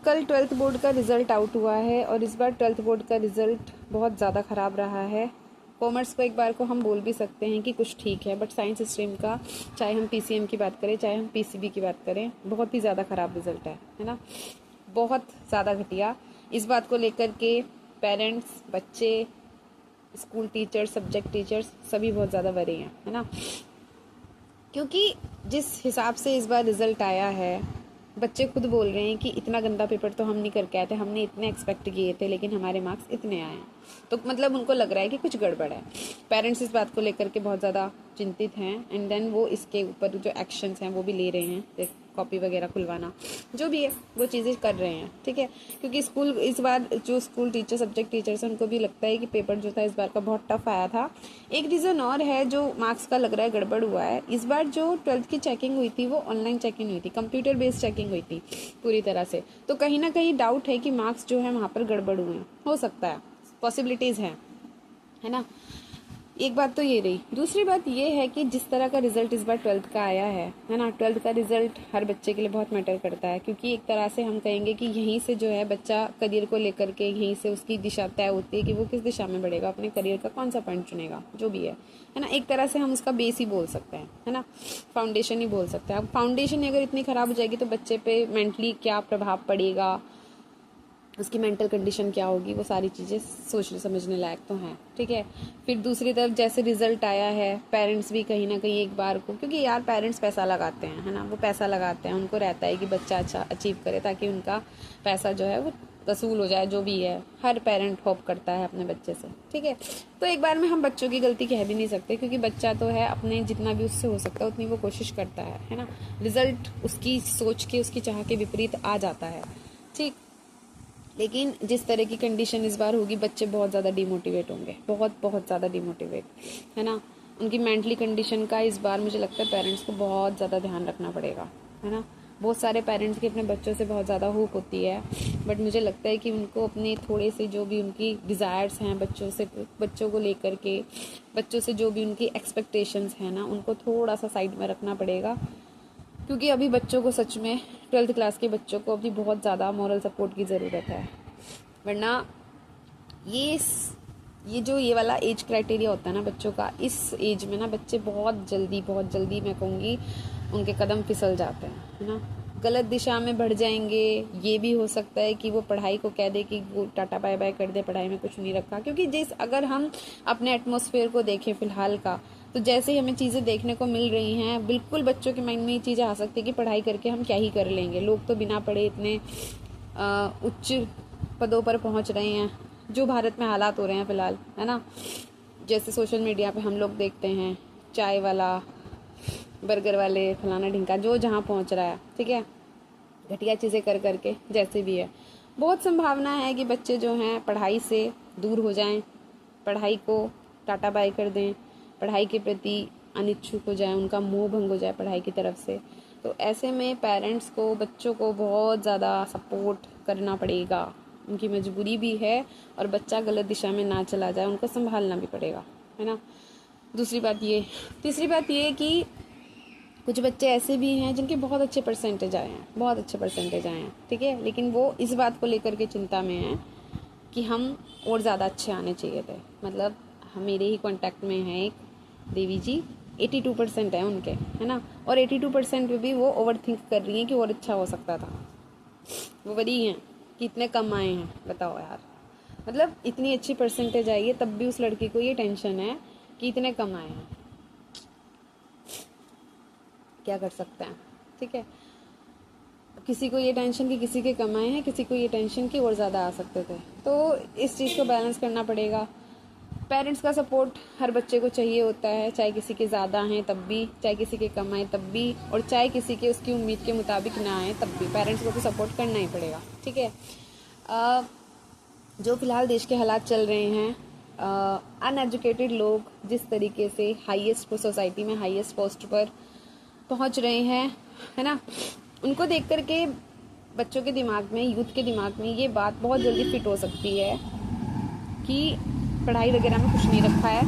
कल 12th board का result out हुआ है और इस बार 12th बोर्ड का रिज़ल्ट बहुत ज़्यादा ख़राब रहा है। कॉमर्स को एक बार को हम बोल भी सकते हैं कि कुछ ठीक है, बट साइंस स्ट्रीम का चाहे हम पीसीएम की बात करें चाहे हम पीसीबी की बात करें, बहुत ही ज़्यादा ख़राब रिज़ल्ट है ना, बहुत ज़्यादा घटिया। इस बात को लेकर के पेरेंट्स, बच्चे, स्कूल टीचर्स, सब्जेक्ट टीचर्स सभी बहुत ज़्यादा वरी हैं, है ना, क्योंकि जिस हिसाब से इस बार रिज़ल्ट आया है, बच्चे खुद बोल रहे हैं कि इतना गंदा पेपर तो हम नहीं करके आए थे, हमने इतने एक्सपेक्ट किए थे लेकिन हमारे मार्क्स इतने आए हैं, तो मतलब उनको लग रहा है कि कुछ गड़बड़ है। पेरेंट्स इस बात को लेकर के बहुत ज़्यादा चिंतित हैं एंड देन वो इसके ऊपर जो एक्शंस हैं वो भी ले रहे हैं, कॉपी वगैरह खुलवाना जो भी है वो चीज़ें कर रहे हैं, ठीक है, क्योंकि स्कूल इस बार जो स्कूल टीचर, सब्जेक्ट टीचर्स हैं, उनको भी लगता है कि पेपर जो था इस बार का बहुत टफ आया था। एक रीज़न और है जो मार्क्स का लग रहा है गड़बड़ हुआ है, इस बार जो 12th की चेकिंग हुई थी वो ऑनलाइन चेकिंग हुई थी, कंप्यूटर बेस्ड चेकिंग हुई थी पूरी तरह से, तो कहीं ना कहीं डाउट है कि मार्क्स जो है वहाँ पर गड़बड़ हुए हैं, हो सकता है, पॉसिबिलिटीज़ हैं, है ना। एक बात तो ये रही। दूसरी बात ये है कि जिस तरह का रिजल्ट इस बार 12th का आया है ना, 12th का रिजल्ट हर बच्चे के लिए बहुत मैटर करता है, क्योंकि एक तरह से हम कहेंगे कि यहीं से जो है बच्चा करियर को लेकर के यहीं से उसकी दिशा तय होती है कि वो किस दिशा में बढ़ेगा, अपने करियर का कौन सा पॉइंट चुनेगा, जो भी है ना। एक तरह से हम उसका बेस ही बोल सकते हैं, है ना, फाउंडेशन ही बोल सकते हैं। अब फाउंडेशन अगर इतनी ख़राब हो जाएगी तो बच्चे पे मेंटली क्या प्रभाव पड़ेगा, उसकी मेंटल कंडीशन क्या होगी, वो सारी चीज़ें सोचने समझने लायक तो हैं, ठीक है। फिर दूसरी तरफ जैसे रिजल्ट आया है, पेरेंट्स भी कहीं ना कहीं एक बार को, क्योंकि यार पेरेंट्स पैसा लगाते हैं, है ना, वो पैसा लगाते हैं, उनको रहता है कि बच्चा अच्छा अचीव करे ताकि उनका पैसा जो है वो वसूल हो जाए, जो भी है हर पेरेंट होप करता है अपने बच्चे से, ठीक है। तो एक बार में हम बच्चों की गलती कह भी नहीं सकते, क्योंकि बच्चा तो है अपने जितना भी उससे हो सकता है उतनी वो कोशिश करता है ना। रिजल्ट उसकी सोच के, उसकी चाह के विपरीत आ जाता है, ठीक। लेकिन जिस तरह की कंडीशन इस बार होगी, बच्चे बहुत ज़्यादा डिमोटिवेट होंगे, बहुत बहुत ज़्यादा डिमोटिवेट, है ना। उनकी मेंटली कंडीशन का इस बार मुझे लगता है पेरेंट्स को बहुत ज़्यादा ध्यान रखना पड़ेगा, है ना। बहुत सारे पेरेंट्स की अपने बच्चों से बहुत ज़्यादा होप होती है, बट मुझे लगता है कि उनको अपने थोड़े से जो भी उनकी डिज़ायर्स हैं बच्चों से, बच्चों को लेकर के, बच्चों से जो भी उनकी एक्सपेक्टेशंस हैं ना, उनको थोड़ा सा साइड में रखना पड़ेगा, क्योंकि अभी बच्चों को सच में 12th क्लास के बच्चों को अभी बहुत ज़्यादा मॉरल सपोर्ट की ज़रूरत है। वरना ये वाला एज क्राइटेरिया होता है ना बच्चों का, इस एज में ना बच्चे बहुत जल्दी मैं कहूँगी उनके कदम फिसल जाते हैं, है ना, गलत दिशा में बढ़ जाएंगे। ये भी हो सकता है कि वो पढ़ाई को कह दे कि वो टाटा बाय बाय कर दे, पढ़ाई में कुछ नहीं रखा, क्योंकि अगर हम अपने एटमॉस्फेयर को देखें फिलहाल का, तो जैसे ही हमें चीज़ें देखने को मिल रही हैं, बिल्कुल बच्चों के माइंड में ये चीज़ें आ सकती है कि पढ़ाई करके हम क्या ही कर लेंगे, लोग तो बिना पढ़े इतने उच्च पदों पर पहुंच रहे हैं, जो भारत में हालात हो रहे हैं फिलहाल, है ना। जैसे सोशल मीडिया पे हम लोग देखते हैं, चाय वाला, बर्गर वाले, फलाना ढिंका, जो जहाँ पहुंच रहा है, ठीक है, घटिया चीज़ें कर करके, जैसे भी है। बहुत संभावना है कि बच्चे जो हैं पढ़ाई से दूर हो जाएं, पढ़ाई को टाटा बाय कर दें, पढ़ाई के प्रति अनिच्छुक हो जाए, उनका मोह भंग हो जाए पढ़ाई की तरफ से। तो ऐसे में पेरेंट्स को बच्चों को बहुत ज़्यादा सपोर्ट करना पड़ेगा, उनकी मजबूरी भी है, और बच्चा गलत दिशा में ना चला जाए उनको संभालना भी पड़ेगा, है ना। तीसरी बात ये कि कुछ बच्चे ऐसे भी हैं जिनके बहुत अच्छे परसेंटेज आए हैं, ठीक है, लेकिन वो इस बात को लेकर के चिंता में हैं कि हम और ज़्यादा अच्छे आने चाहिए थे। मतलब मेरे ही कांटेक्ट में है एक देवी जी, 82% है उनके, है ना, और 82% में भी वो ओवर थिंक कर रही हैं कि और अच्छा हो सकता था। वो वही हैं कि इतने कम आए हैं, बताओ यार, मतलब इतनी अच्छी परसेंटेज आई है तब भी उस लड़की को ये टेंशन है कि इतने कम आए हैं, क्या कर सकते हैं, ठीक है। किसी को ये टेंशन कि किसी के कम आए हैं, किसी को ये टेंशन कि और ज़्यादा आ सकते थे, तो इस चीज़ को बैलेंस करना पड़ेगा। पेरेंट्स का सपोर्ट हर बच्चे को चाहिए होता है, चाहे किसी के ज़्यादा हैं तब भी, चाहे किसी के कम आए तब भी, और चाहे किसी के उसकी उम्मीद के मुताबिक ना आए तब भी, पेरेंट्स को तो सपोर्ट करना ही पड़ेगा, ठीक है। जो फिलहाल देश के हालात चल रहे हैं, अनएजुकेटेड लोग जिस तरीके से सोसाइटी में हाईएस्ट पोस्ट पर पहुंच रहे हैं, है ना, उनको देख करके बच्चों के दिमाग में, यूथ के दिमाग में ये बात बहुत जल्दी फिट हो सकती है कि पढ़ाई वगैरह में कुछ नहीं रखा है,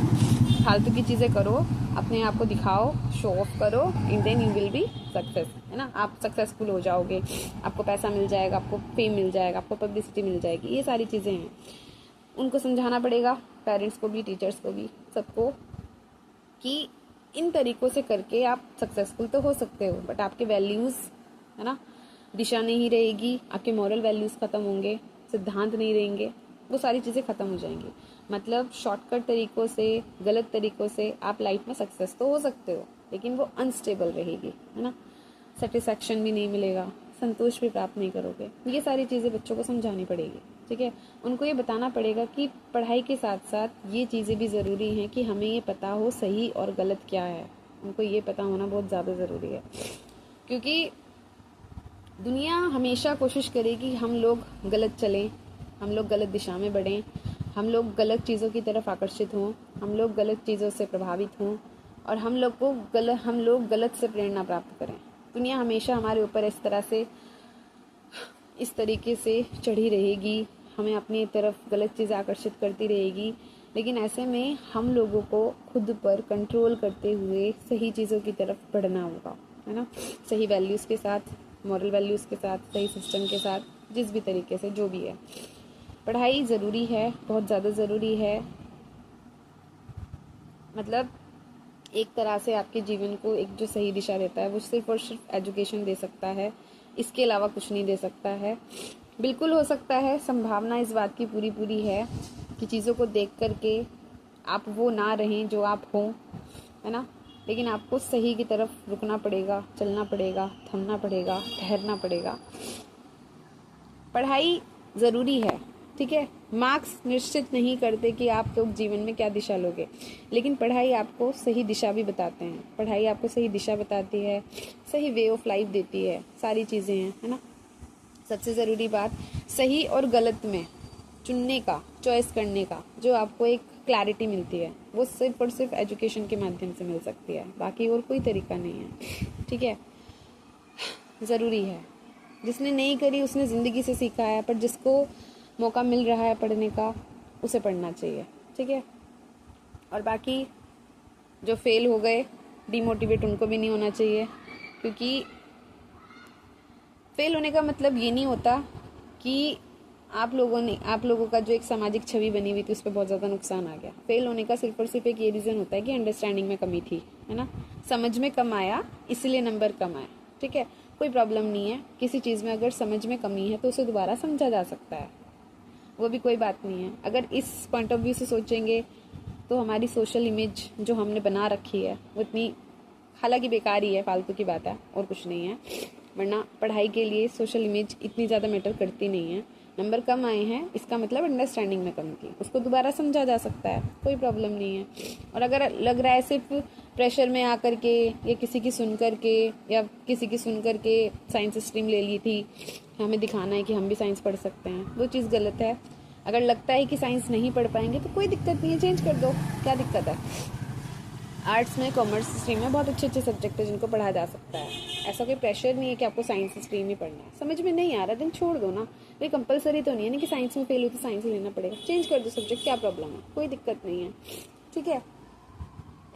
फालतू की चीज़ें करो, अपने आप को दिखाओ, शो ऑफ करो, and then you will be success, है ना। आप सक्सेसफुल हो जाओगे, आपको पैसा मिल जाएगा, आपको फेम मिल जाएगा, आपको पब्लिसिटी मिल जाएगी, ये सारी चीज़ें हैं। उनको समझाना पड़ेगा, पेरेंट्स को भी, टीचर्स को भी, सबको, कि इन तरीक़ों से करके आप सक्सेसफुल तो हो सकते हो, बट आपके वैल्यूज़, है ना, दिशा नहीं रहेगी, आपके मॉरल वैल्यूज़ ख़त्म होंगे, सिद्धांत नहीं रहेंगे, वो सारी चीज़ें ख़त्म हो जाएंगी। मतलब शॉर्टकट तरीक़ों से, गलत तरीक़ों से आप लाइफ में सक्सेस तो हो सकते हो, लेकिन वो अनस्टेबल रहेगी, है ना। सेटिस्फैक्शन भी नहीं मिलेगा, संतोष भी प्राप्त नहीं करोगे। ये सारी चीज़ें बच्चों को समझानी पड़ेगी, ठीक है। उनको ये बताना पड़ेगा कि पढ़ाई के साथ साथ ये चीज़ें भी ज़रूरी हैं कि हमें ये पता हो सही और गलत क्या है। उनको ये पता होना बहुत ज़्यादा ज़रूरी है, क्योंकि दुनिया हमेशा कोशिश करेगी हम लोग गलत चलें, हम लोग गलत दिशा में बढ़ें, हम लोग गलत चीज़ों की तरफ आकर्षित हों, हम लोग गलत चीज़ों से प्रभावित हों, और हम लोग गलत से प्रेरणा प्राप्त करें। दुनिया हमेशा हमारे ऊपर इस तरीके से चढ़ी रहेगी, हमें अपनी तरफ गलत चीज़ें आकर्षित करती रहेगी, लेकिन ऐसे में हम लोगों को खुद पर कंट्रोल करते हुए सही चीज़ों की तरफ बढ़ना होगा, है ना। सही वैल्यूज़ के साथ, मॉरल वैल्यूज़ के साथ, सही सिस्टम के साथ, जिस भी तरीके से जो भी है। पढ़ाई ज़रूरी है, बहुत ज़्यादा ज़रूरी है। मतलब एक तरह से आपके जीवन को एक जो सही दिशा देता है वो सिर्फ और सिर्फ एजुकेशन दे सकता है, इसके अलावा कुछ नहीं दे सकता है। बिल्कुल हो सकता है, संभावना इस बात की पूरी पूरी है कि चीज़ों को देख करके आप वो ना रहें जो आप हों, है ना। लेकिन आपको सही की तरफ रुकना पड़ेगा, चलना पड़ेगा, थमना पड़ेगा, ठहरना पड़ेगा। पढ़ाई ज़रूरी है, ठीक है। मार्क्स निश्चित नहीं करते कि आप लोग जीवन में क्या दिशा लोगे, लेकिन पढ़ाई आपको सही दिशा भी बताते हैं। पढ़ाई आपको सही दिशा बताती है, सही वे ऑफ लाइफ देती है, सारी चीज़ें हैं, है ना। सबसे ज़रूरी बात, सही और गलत में चुनने का, चॉइस करने का जो आपको एक क्लैरिटी मिलती है, वो सिर्फ और सिर्फ एजुकेशन के माध्यम से मिल सकती है, बाकी और कोई तरीका नहीं है, ठीक है। ज़रूरी है, जिसने नहीं करी उसने ज़िंदगी से सीखा है, पर जिसको मौका मिल रहा है पढ़ने का उसे पढ़ना चाहिए, ठीक है। और बाकी जो फेल हो गए, डिमोटिवेट उनको भी नहीं होना चाहिए, क्योंकि फेल होने का मतलब ये नहीं होता कि आप लोगों का जो एक सामाजिक छवि बनी हुई थी उस पर बहुत ज़्यादा नुकसान आ गया। फेल होने का सिर्फ और सिर्फ एक ये रीज़न होता है कि अंडरस्टैंडिंग में कमी थी, है ना, समझ में कम आया, इसलिए नंबर कम आए, ठीक है। कोई प्रॉब्लम नहीं है, किसी चीज़ में अगर समझ में कमी है तो उसे दोबारा समझा जा सकता है, वो भी कोई बात नहीं है। अगर इस पॉइंट ऑफ व्यू से सोचेंगे तो हमारी सोशल इमेज जो हमने बना रखी है वो इतनी, हालांकि बेकार ही है, फालतू की बात है और कुछ नहीं है, वरना पढ़ाई के लिए सोशल इमेज इतनी ज़्यादा मैटर करती नहीं है। नंबर कम आए हैं इसका मतलब अंडरस्टैंडिंग में कमी थी, उसको दोबारा समझा जा सकता है, कोई प्रॉब्लम नहीं है। और अगर लग रहा है सिर्फ प्रेशर में आकर के या किसी की सुन कर के साइंस स्ट्रीम ले ली थी, हमें दिखाना है कि हम भी साइंस पढ़ सकते हैं, वो चीज़ गलत है। अगर लगता है कि साइंस नहीं पढ़ पाएंगे तो कोई दिक्कत नहीं है, चेंज कर दो, क्या दिक्कत है। आर्ट्स में, कॉमर्स स्ट्रीम में बहुत अच्छे अच्छे सब्जेक्ट है जिनको पढ़ा जा सकता है, ऐसा कोई प्रेशर नहीं है कि आपको साइंस स्ट्रीम ही पढ़ना है। समझ में नहीं आ रहा दिन छोड़ दो ना, कोई कंपलसरी तो नहीं है ना कि साइंस में फेल हो तो साइंस ही लेना पड़ेगा, चेंज कर दो सब्जेक्ट, क्या प्रॉब्लम है, कोई दिक्कत नहीं है, ठीक है।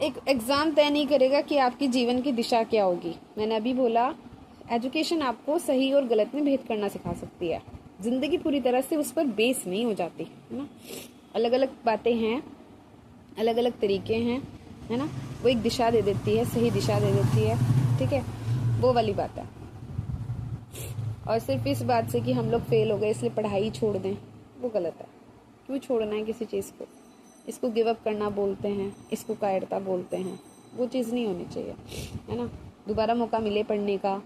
एक एग्ज़ाम तय नहीं करेगा कि आपकी जीवन की दिशा क्या होगी। मैंने अभी बोला, एजुकेशन आपको सही और गलत में भेद करना सिखा सकती है, ज़िंदगी पूरी तरह से उस पर बेस नहीं हो जाती, है ना। अलग अलग बातें हैं, अलग अलग तरीके हैं, है ना, वो एक दिशा दे देती है, सही दिशा दे देती है, ठीक है, वो वाली बात है। और सिर्फ इस बात से कि हम लोग फेल हो गए इसलिए पढ़ाई छोड़ दें, वो गलत है। क्यों छोड़ना है किसी चीज़ को, इसको गिव अप करना बोलते हैं, इसको कायरता बोलते हैं, वो चीज़ नहीं होनी चाहिए, है ना। दोबारा मौका मिले पढ़ने का,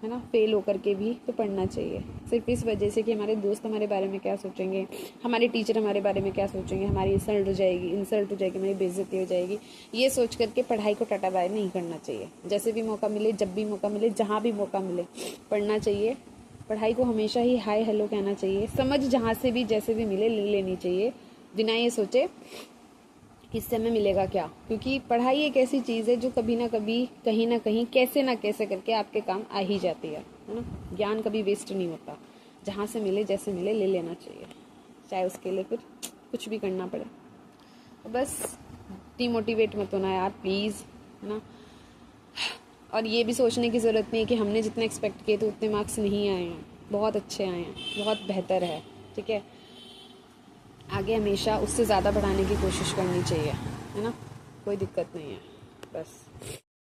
है ना, फेल होकर के भी तो पढ़ना चाहिए, सिर्फ इस वजह से कि हमारे दोस्त हमारे बारे में क्या सोचेंगे, हमारे टीचर हमारे बारे में क्या सोचेंगे, हमारी इंसल्ट हो जाएगी, हमारी बेइज्जती हो जाएगी, ये सोच करके पढ़ाई को टाटा बाय नहीं करना चाहिए। जैसे भी मौका मिले, जब भी मौका मिले, जहाँ भी मौका मिले पढ़ना चाहिए। पढ़ाई को हमेशा ही हाय हेलो कहना चाहिए, समझ जहाँ से भी जैसे भी मिले ले लेनी चाहिए, बिना ये सोचे इससे हमें मिलेगा क्या, क्योंकि पढ़ाई एक ऐसी चीज़ है जो कभी ना कभी, कहीं ना कहीं, कैसे ना कैसे करके आपके काम आ ही जाती है ना। ज्ञान कभी वेस्ट नहीं होता, जहाँ से मिले जैसे मिले ले लेना चाहिए, चाहे उसके लिए फिर कुछ भी करना पड़े। तो बस डीमोटिवेट मत होना यार प्लीज़, है ना। और ये भी सोचने की ज़रूरत नहीं है कि हमने जितने एक्सपेक्ट किए थे उतने मार्क्स नहीं आए हैं, बहुत अच्छे आए हैं, बहुत बेहतर है, ठीक है। आगे हमेशा उससे ज़्यादा बढ़ाने की कोशिश करनी चाहिए, है ना, कोई दिक्कत नहीं है बस।